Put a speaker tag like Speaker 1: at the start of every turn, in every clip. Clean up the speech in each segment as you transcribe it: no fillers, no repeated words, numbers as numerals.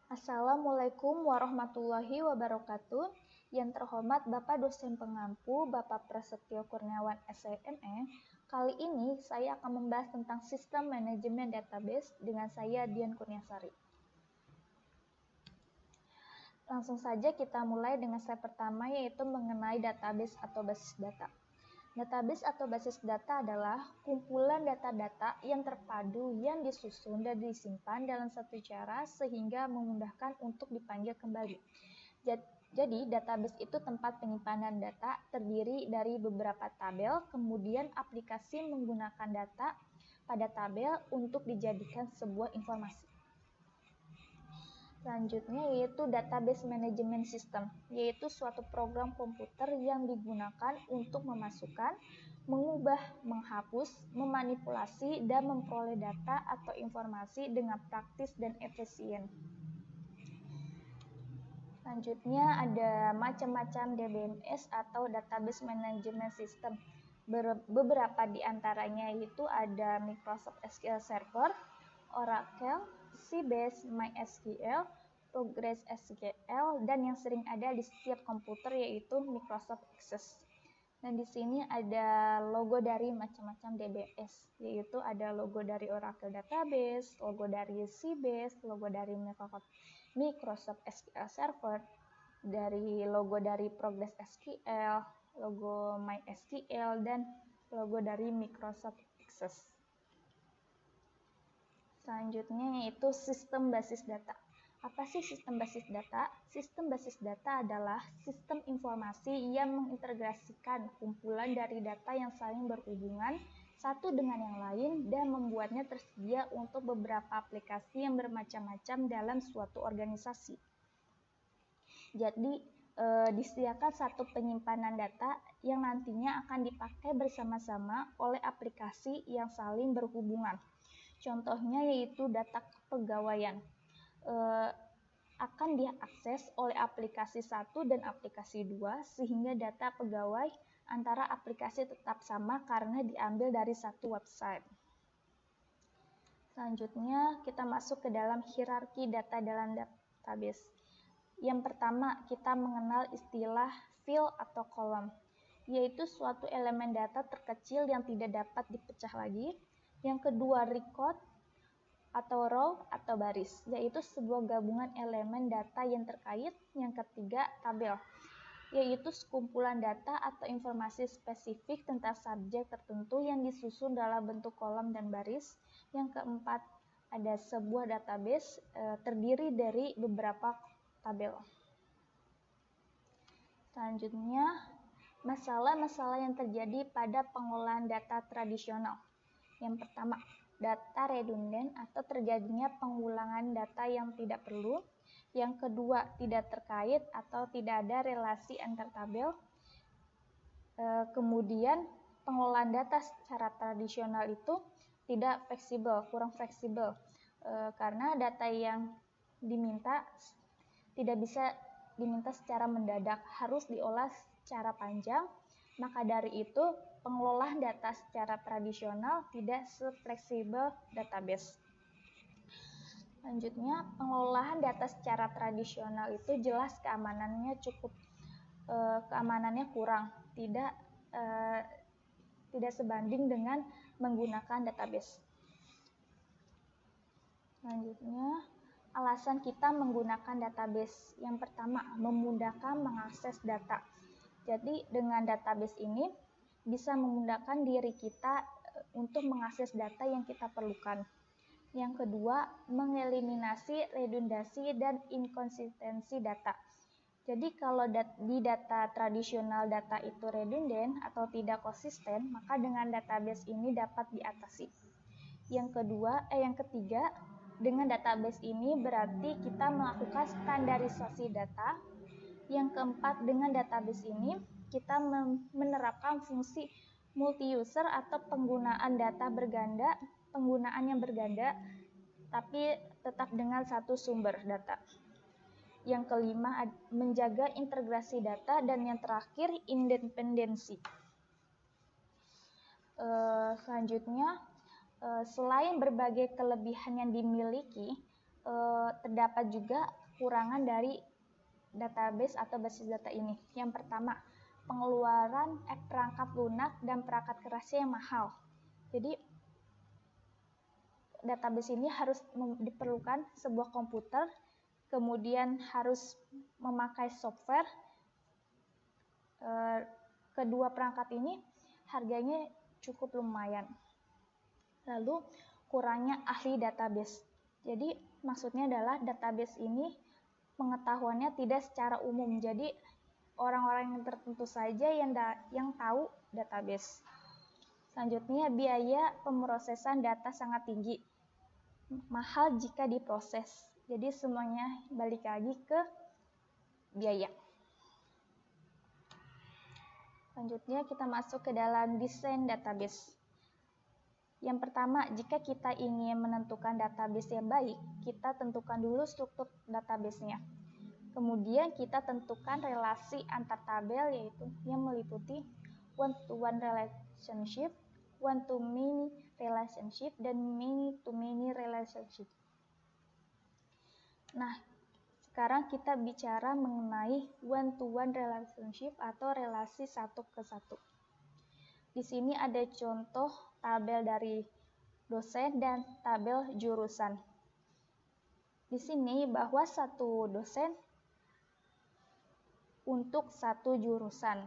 Speaker 1: Assalamualaikum warahmatullahi wabarakatuh. Yang terhormat Bapak dosen pengampu, Bapak Prasetyo Kurniawan SIME. Kali ini saya akan membahas tentang sistem manajemen database dengan saya Dian Kurniasari. Langsung saja kita mulai dengan slide pertama, yaitu mengenai database atau basis data. Database atau basis data adalah kumpulan data-data yang terpadu yang disusun dan disimpan dalam satu cara sehingga memudahkan untuk dipanggil kembali. Jadi, database itu tempat penyimpanan data terdiri dari beberapa tabel, kemudian aplikasi menggunakan data pada tabel untuk dijadikan sebuah informasi. Selanjutnya yaitu database management system, yaitu suatu program komputer yang digunakan untuk memasukkan, mengubah, menghapus, memanipulasi, dan memperoleh data atau informasi dengan praktis dan efisien. Selanjutnya ada macam-macam DBMS atau database management system. Beberapa di antaranya yaitu ada Microsoft SQL Server, Oracle, Sybase, MySQL, PostgreSQL, dan yang sering ada di setiap komputer yaitu Microsoft Access. Dan di sini ada logo dari macam-macam DBS, yaitu ada logo dari Oracle Database, logo dari Sybase, logo dari Microsoft SQL Server, dari logo dari PostgreSQL, logo MySQL, dan logo dari Microsoft Access. Selanjutnya yaitu sistem basis data. Apa sih sistem basis data? Sistem basis data adalah sistem informasi yang mengintegrasikan kumpulan dari data yang saling berhubungan satu dengan yang lain dan membuatnya tersedia untuk beberapa aplikasi yang bermacam-macam dalam suatu organisasi. Jadi, disediakan satu penyimpanan data yang nantinya akan dipakai bersama-sama oleh aplikasi yang saling berhubungan. Contohnya yaitu data kepegawaian. Akan diakses oleh aplikasi 1 dan aplikasi 2 sehingga data pegawai antara aplikasi tetap sama karena diambil dari satu website. Selanjutnya kita masuk ke dalam hierarki data dalam database. Yang pertama kita mengenal istilah field atau kolom, yaitu suatu elemen data terkecil yang tidak dapat dipecah lagi. Yang kedua, record atau row atau baris, yaitu sebuah gabungan elemen data yang terkait. Yang ketiga, tabel, yaitu sekumpulan data atau informasi spesifik tentang subjek tertentu yang disusun dalam bentuk kolom dan baris. Yang keempat, ada sebuah database terdiri dari beberapa tabel. Selanjutnya, masalah-masalah yang terjadi pada pengolahan data tradisional. Yang pertama, data redundant atau terjadinya pengulangan data yang tidak perlu. Yang kedua, tidak terkait atau tidak ada relasi antar tabel. Kemudian, pengolahan data secara tradisional itu tidak fleksibel, kurang fleksibel, karena data yang diminta tidak bisa diminta secara mendadak, harus diolah secara panjang. Maka dari itu, pengelolaan data secara tradisional tidak sefleksibel database. Selanjutnya, pengelolaan data secara tradisional itu jelas keamanannya keamanannya kurang, tidak sebanding dengan menggunakan database. Selanjutnya, alasan kita menggunakan database. Yang pertama, memudahkan mengakses data. Jadi dengan database ini bisa memudahkan diri kita untuk mengakses data yang kita perlukan. Yang kedua, mengeliminasi redundasi dan inkonsistensi data. Jadi kalau di data tradisional data itu redundant atau tidak konsisten, maka dengan database ini dapat diatasi. Yang ketiga, dengan database ini berarti kita melakukan standarisasi data. Yang keempat, dengan database ini kita menerapkan fungsi multi-user atau penggunaan yang berganda, tapi tetap dengan satu sumber data. Yang kelima, menjaga integrasi data, dan yang terakhir, independensi. Selanjutnya, selain berbagai kelebihan yang dimiliki, terdapat juga kekurangan dari database atau basis data ini. Yang pertama, pengeluaran perangkat lunak dan perangkat kerasnya yang mahal. Jadi database ini harus diperlukan sebuah komputer, kemudian harus memakai software. Kedua perangkat ini harganya cukup lumayan. Lalu kurangnya ahli database. Jadi maksudnya adalah database ini pengetahuannya tidak secara umum. Jadi orang-orang yang tertentu saja yang tahu database. Selanjutnya, biaya pemrosesan data sangat tinggi. Mahal jika diproses. Jadi semuanya balik lagi ke biaya. Selanjutnya kita masuk ke dalam desain database. Yang pertama, jika kita ingin menentukan database yang baik, kita tentukan dulu struktur database-nya. Kemudian kita tentukan relasi antar tabel, yaitu yang meliputi one-to-one relationship, one-to-many relationship, dan many-to-many relationship. Nah, sekarang kita bicara mengenai one-to-one relationship atau relasi satu ke satu. Di sini ada contoh tabel dari dosen dan tabel jurusan. Di sini bahwa satu dosen untuk satu jurusan.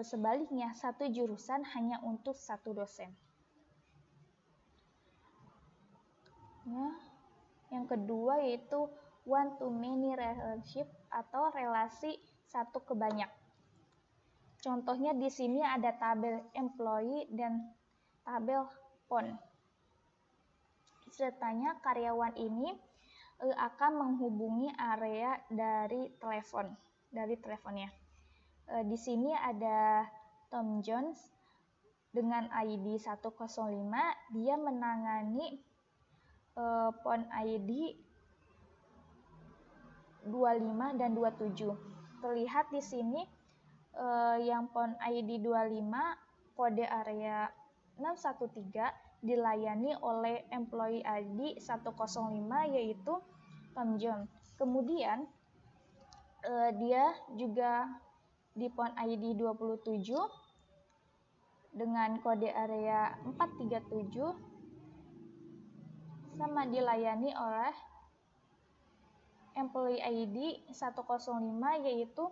Speaker 1: Sebaliknya, satu jurusan hanya untuk satu dosen. Ya. Yang kedua yaitu one-to-many relationship atau relasi satu ke banyak. Contohnya di sini ada tabel employee dan tabel phone. Ceritanya karyawan ini akan menghubungi area dari teleponnya. Di sini ada Tom Jones dengan ID 105, dia menangani phone ID 25 dan 27. Terlihat di sini yang phone ID 25 kode area 613 dilayani oleh employee ID 105 yaitu Tom Jones. Kemudian dia juga di phone ID 27 dengan kode area 437 sama dilayani oleh employee ID 105 yaitu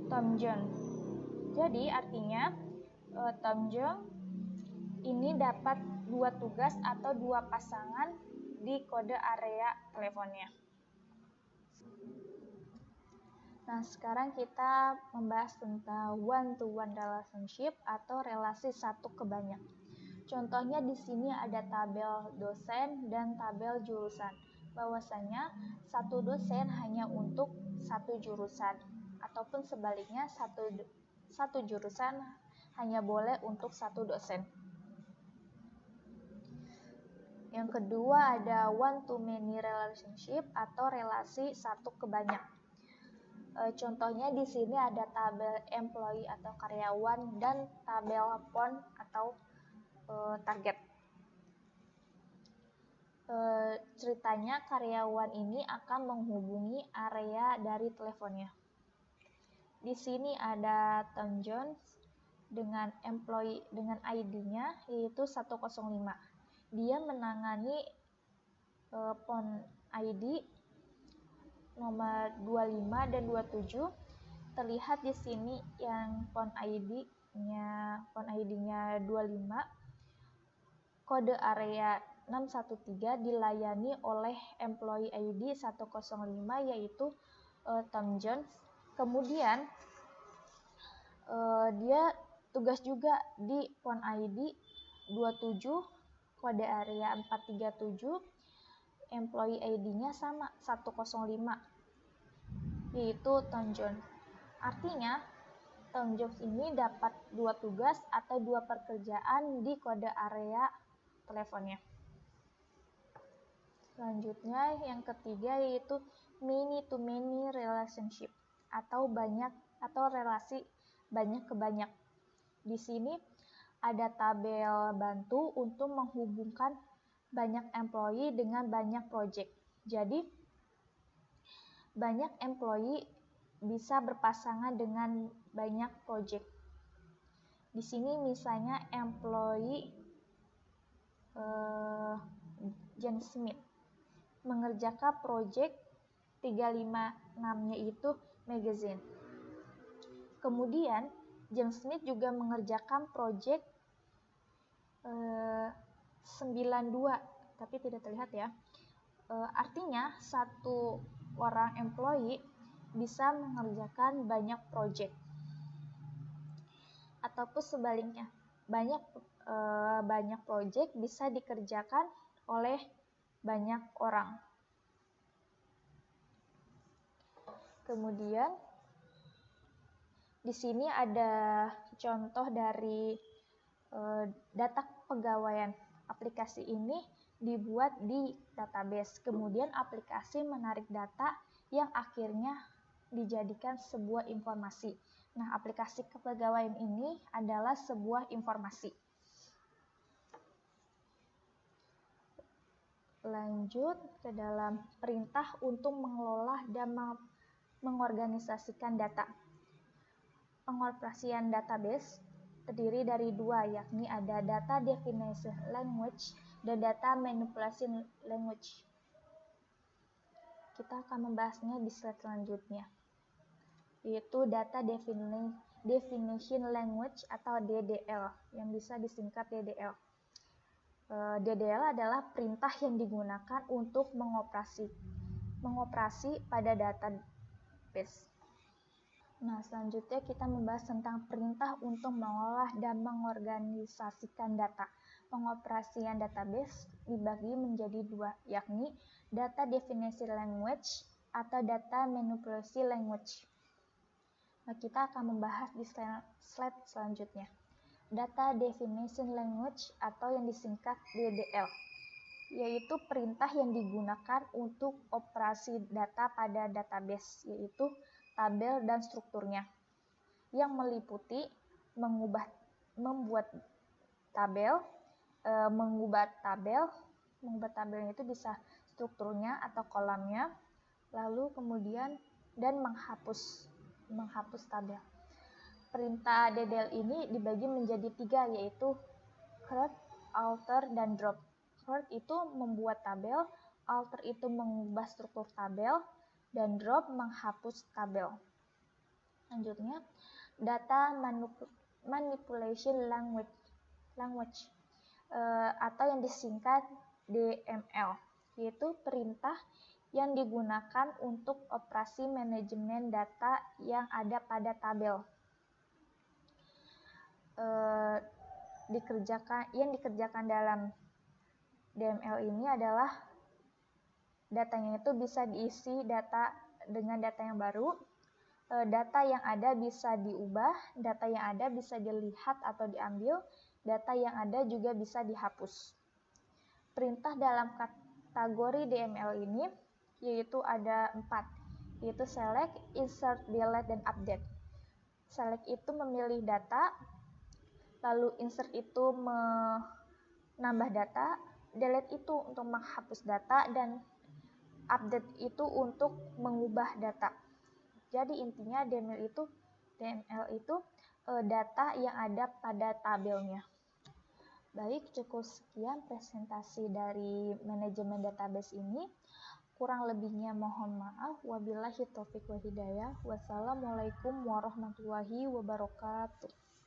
Speaker 1: Tom Jones. Jadi artinya Tom Jones ini dapat dua tugas atau dua pasangan di kode area teleponnya. Nah, sekarang kita membahas tentang one-to-one relationship atau relasi satu ke banyak. Contohnya di sini ada tabel dosen dan tabel jurusan. Bahwasanya satu dosen hanya untuk satu jurusan, ataupun sebaliknya satu jurusan hanya boleh untuk satu dosen. Yang kedua ada one-to-many relationship atau relasi satu ke banyak. Contohnya di sini ada tabel employee atau karyawan dan tabel phone atau target. Ceritanya karyawan ini akan menghubungi area dari teleponnya. Di sini ada Tom Jones dengan employee dengan ID-nya yaitu 105. Dia menangani phone ID nomor 25 dan 27. Terlihat di sini yang phone ID-nya 25 kode area 613 dilayani oleh employee ID 105 yaitu Tom Jones. Kemudian dia tugas juga di phone ID 27 kode area 437, employee ID-nya sama 105 yaitu Tom Jones. Artinya Tom Jones ini dapat dua tugas atau dua pekerjaan di kode area teleponnya. Selanjutnya yang ketiga yaitu many-to-many relationship atau relasi banyak ke banyak. Di sini ada tabel bantu untuk menghubungkan banyak employee dengan banyak project. Jadi, banyak employee bisa berpasangan dengan banyak project. Di sini misalnya employee John Smith mengerjakan project 356-nya itu magazine. Kemudian John Smith juga mengerjakan project 92, tapi tidak terlihat ya. Artinya satu orang employee bisa mengerjakan banyak project. Ataupun sebaliknya, banyak project bisa dikerjakan oleh banyak orang. Kemudian di sini ada contoh dari data kepegawaian. Aplikasi ini dibuat di database. Kemudian aplikasi menarik data yang akhirnya dijadikan sebuah informasi. Nah, aplikasi kepegawaian ini adalah sebuah informasi. Lanjut ke dalam perintah untuk mengelola dan mengorganisasikan data. Pengoperasian database terdiri dari dua, yakni ada data definition language dan data manipulation language. Kita akan membahasnya di slide selanjutnya, yaitu data definition language atau DDL, yang bisa disingkat DDL. DDL adalah perintah yang digunakan untuk mengoperasi pada database. Nah, selanjutnya kita membahas tentang perintah untuk mengolah dan mengorganisasikan data. Pengoperasian database dibagi menjadi dua, yakni data definition language atau data manipulation language. Nah, kita akan membahas di slide selanjutnya. Data definition language atau yang disingkat DDL, yaitu perintah yang digunakan untuk operasi data pada database, yaitu tabel dan strukturnya, yang meliputi membuat tabel, mengubah tabelnya itu bisa strukturnya atau kolomnya, lalu kemudian dan menghapus tabel. Perintah DDL ini dibagi menjadi 3, yaitu create, alter, dan drop. Create itu membuat tabel, alter itu mengubah struktur tabel, dan drop menghapus tabel. Selanjutnya, data manipulation language atau yang disingkat DML, yaitu perintah yang digunakan untuk operasi manajemen data yang ada pada tabel. Yang dikerjakan dalam DML ini adalah datanya itu bisa diisi dengan data yang baru, data yang ada bisa diubah, data yang ada bisa dilihat atau diambil, data yang ada juga bisa dihapus. Perintah dalam kategori DML ini yaitu ada 4, yaitu select, insert, delete, dan update. Select itu memilih data, lalu insert itu menambah data, delete itu untuk menghapus data, dan update itu untuk mengubah data. Jadi intinya DML itu data yang ada pada tabelnya. Baik, cukup sekian presentasi dari manajemen database ini. Kurang lebihnya mohon maaf. Wabillahi taufiq wal hidayah. Wassalamualaikum warahmatullahi wabarakatuh.